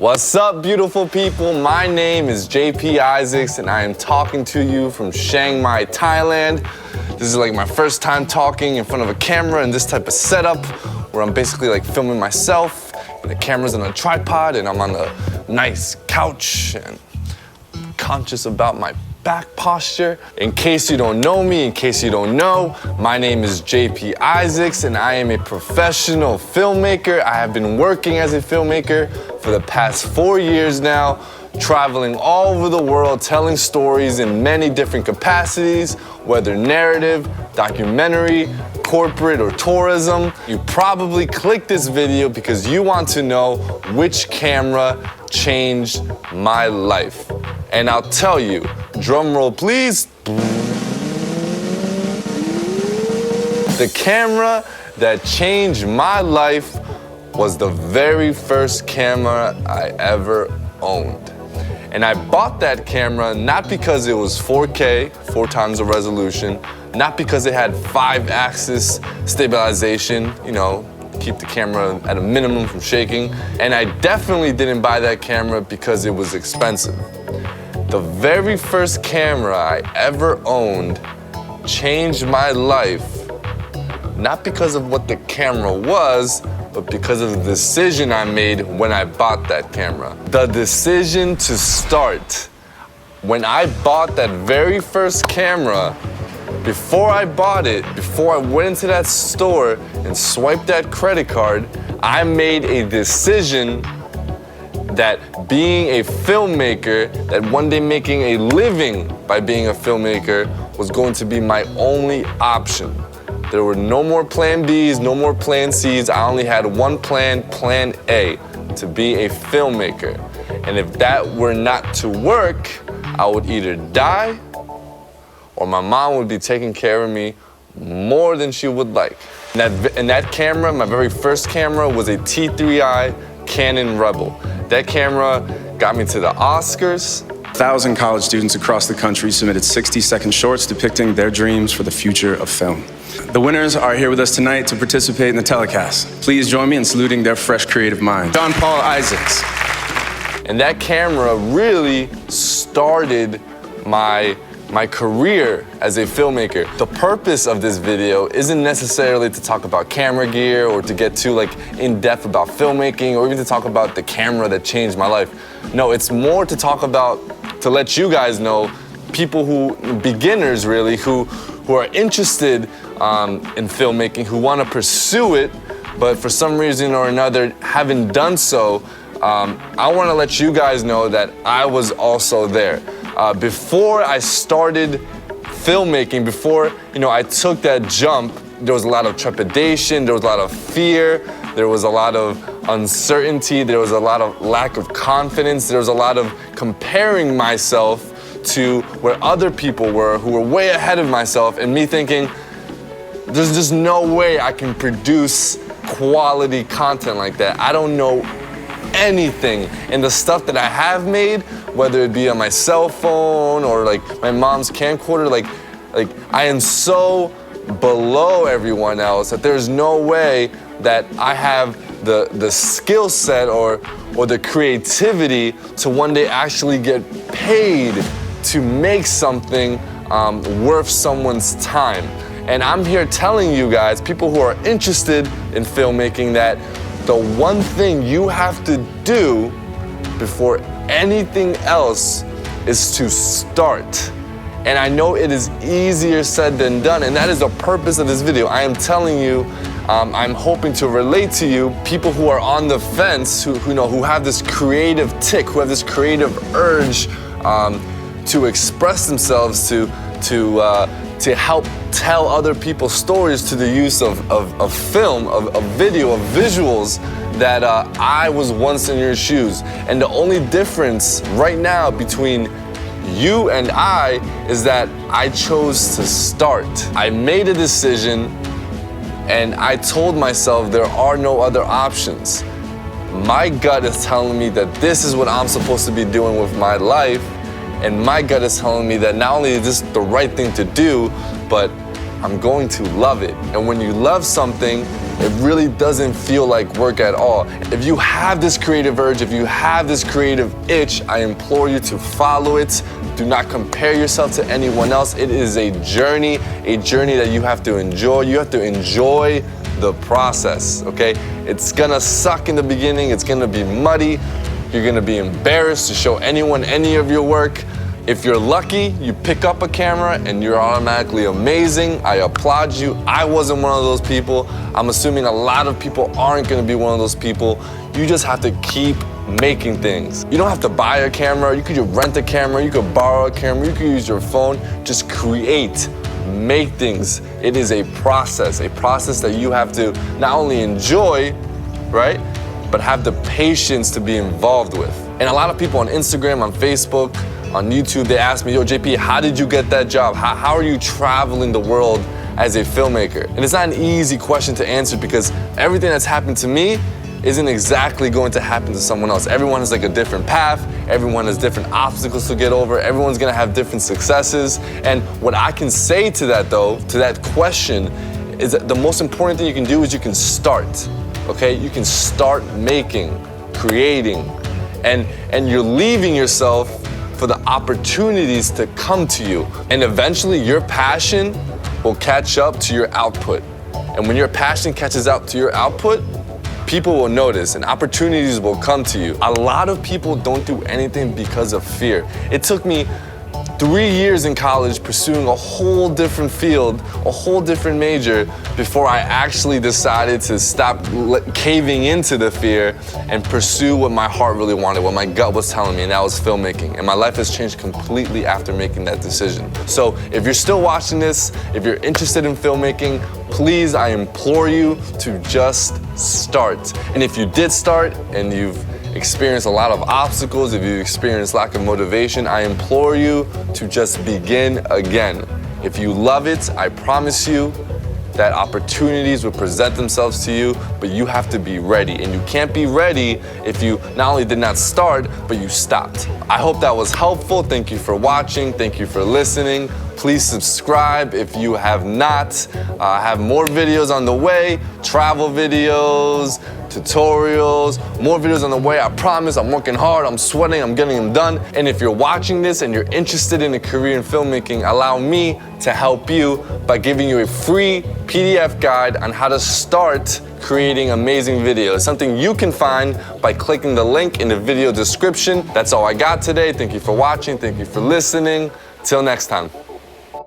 What's up, beautiful people? My name is JP Isaacs, and I am talking to you from Chiang Mai, Thailand. This is like my first time talking in front of a camera in this type of setup, where I'm basically like filming myself, and the camera's on a tripod, and I'm on a nice couch, and conscious about my back posture. In case you don't know me, in case you don't know, my name is JP Isaacs, and I am a professional filmmaker. I have been working as a filmmaker for the past 4 years now, traveling all over the world, telling stories in many different capacities, whether narrative, documentary, corporate, or tourism. You probably clicked this video because you want to know which camera changed my life. And I'll tell you, drum roll please. The camera that changed my life was the very first camera I ever owned. And I bought that camera not because it was 4K, 4 times the resolution, not because it had 5-axis stabilization, you know, keep the camera at a minimum from shaking. And I definitely didn't buy that camera because it was expensive. The very first camera I ever owned changed my life, not because of what the camera was, but because of the decision I made when I bought that camera. The decision to start. When I bought that very first camera, before I bought it, before I went into that store and swiped that credit card, I made a decision that being a filmmaker, that one day making a living by being a filmmaker was going to be my only option. There were no more plan Bs, no more plan Cs. I only had one plan, plan A, to be a filmmaker. And if that were not to work, I would either die or my mom would be taking care of me more than she would like. And that camera, my very first camera, was a T3i Canon Rebel. That camera got me to the Oscars. 1,000 college students across the country submitted 60-second shorts depicting their dreams for the future of film. The winners are here with us tonight to participate in the telecast. Please join me in saluting their fresh creative mind. John Paul Isaacs. And that camera really started my career as a filmmaker. The purpose of this video isn't necessarily to talk about camera gear or to get too in depth about filmmaking or even to talk about the camera that changed my life. No, it's more to talk about, to let you guys know, people beginners really, who are interested in filmmaking, who want to pursue it, but for some reason or another haven't done so. I want to let you guys know that I was also there. Before I started filmmaking, before I took that jump, there was a lot of trepidation, there was a lot of fear, there was a lot of uncertainty, there was a lot of lack of confidence, there was a lot of comparing myself to where other people were who were way ahead of myself, and me thinking, there's just no way I can produce quality content like that. I don't know anything. And the stuff that I have made, whether it be on my cell phone or my mom's camcorder, I am so below everyone else that there's no way that I have the skill set or the creativity to one day actually get paid to make something worth someone's time. And I'm here telling you guys, people who are interested in filmmaking, that the one thing you have to do before anything else is to start. And I know it is easier said than done, and that is the purpose of this video. I am telling you, I'm hoping to relate to you, people who are on the fence, who have this creative tick, who have this creative urge to express themselves, to help tell other people's stories to the use of film, of video, of visuals, that I was once in your shoes. And the only difference right now between you and I is that I chose to start. I made a decision and I told myself there are no other options. My gut is telling me that this is what I'm supposed to be doing with my life, and my gut is telling me that not only is this the right thing to do, but I'm going to love it. And when you love something, It really doesn't feel like work at all. If you have this creative urge, if you have this creative itch, I implore you to follow it. Do not compare yourself to anyone else. It is a journey that you have to enjoy. You have to enjoy the process, okay? It's gonna suck in the beginning. It's gonna be muddy. You're gonna be embarrassed to show anyone any of your work. If you're lucky, you pick up a camera and you're automatically amazing. I applaud you. I wasn't one of those people. I'm assuming a lot of people aren't gonna be one of those people. You just have to keep making things. You don't have to buy a camera. You could rent a camera. You could borrow a camera. You could use your phone. Just create, make things. It is a process that you have to not only enjoy, right, but have the patience to be involved with. And a lot of people on Instagram, on Facebook, on YouTube, they ask me, yo, JP, how did you get that job? How are you traveling the world as a filmmaker? And it's not an easy question to answer because everything that's happened to me isn't exactly going to happen to someone else. Everyone has like a different path. Everyone has different obstacles to get over. Everyone's gonna have different successes. And what I can say to that though, to that question, is that the most important thing you can do is you can start, okay? You can start making, creating, and you're leaving yourself for the opportunities to come to you. And eventually your passion will catch up to your output. And when your passion catches up to your output, people will notice and opportunities will come to you. A lot of people don't do anything because of fear. It took me 3 years in college pursuing a whole different field, a whole different major, before I actually decided to stop caving into the fear and pursue what my heart really wanted, what my gut was telling me, and that was filmmaking. And my life has changed completely after making that decision. So if you're still watching this, if you're interested in filmmaking, please, I implore you to just start. And if you did start and you've experienced a lot of obstacles, if you experience lack of motivation, I implore you to just begin again. If you love it, I promise you that opportunities will present themselves to you, but you have to be ready. And you can't be ready if you not only did not start, but you stopped. I hope that was helpful. Thank you for watching. Thank you for listening. Please subscribe if you have not. I have more videos on the way, travel videos, tutorials, more videos on the way. I promise. I'm working hard, I'm sweating, I'm getting them done. And if you're watching this and you're interested in a career in filmmaking, allow me to help you by giving you a free PDF guide on how to start creating amazing videos. Something you can find by clicking the link in the video description. That's all I got today. Thank you for watching. Thank you for listening. Till next time.